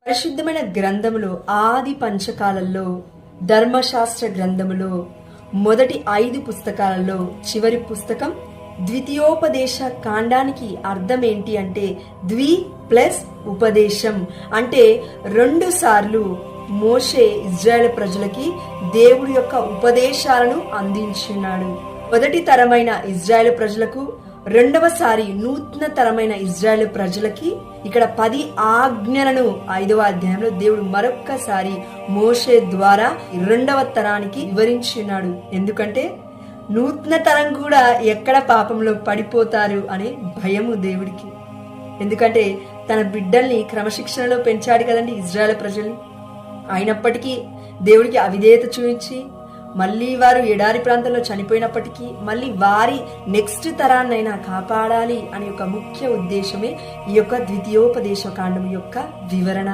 పరిశుద్ధమైన గ్రంథములో ఆది పంచకాలలో, ధర్మశాస్త్ర గ్రంథములో మొదటి 5 పుస్తకాలలో చివరి పుస్తకం ద్వితీయోపదేశ కాండానికి అర్థం ఏంటి అంటే ద్వి ప్లస్ ఉపదేశం అంటే 2 సార్లు మోషే ఇజ్రాయెల్ ప్రజలకి దేవుడి యొక్క ఉపదేశాలను అందించున్నాడు. మొదటి తరమైన ఇజ్రాయెల్ ప్రజలకు, రెండవసారి నూతన తరమైన ఇజ్రాయెల్ ప్రజలకి ఇక్కడ 10 ఆజ్ఞలను 5వ అధ్యాయంలో దేవుడు మరొక్కసారి మోషే ద్వారా 2వ తరానికి వివరించున్నాడు. ఎందుకంటే నూతన తరం కూడా ఎక్కడ పాపంలో పడిపోతారు అనే భయము దేవుడికి. ఎందుకంటే తన బిడ్డల్ని క్రమశిక్షణలో పెంచాడు కదండి ఇజ్రాయెల్ ప్రజల్ని. అయినప్పటికీ దేవుడికి అవిధేయత చూపించి మళ్ళీ వారు ఎడారి ప్రాంతంలో చనిపోయినప్పటికీ మళ్ళీ వారి నెక్స్ట్ తరాన్నైనా కాపాడాలి అనే ఒక ముఖ్య ఉద్దేశమే ఈ యొక్క ద్వితీయోపదేశ కాండం యొక్క వివరణ.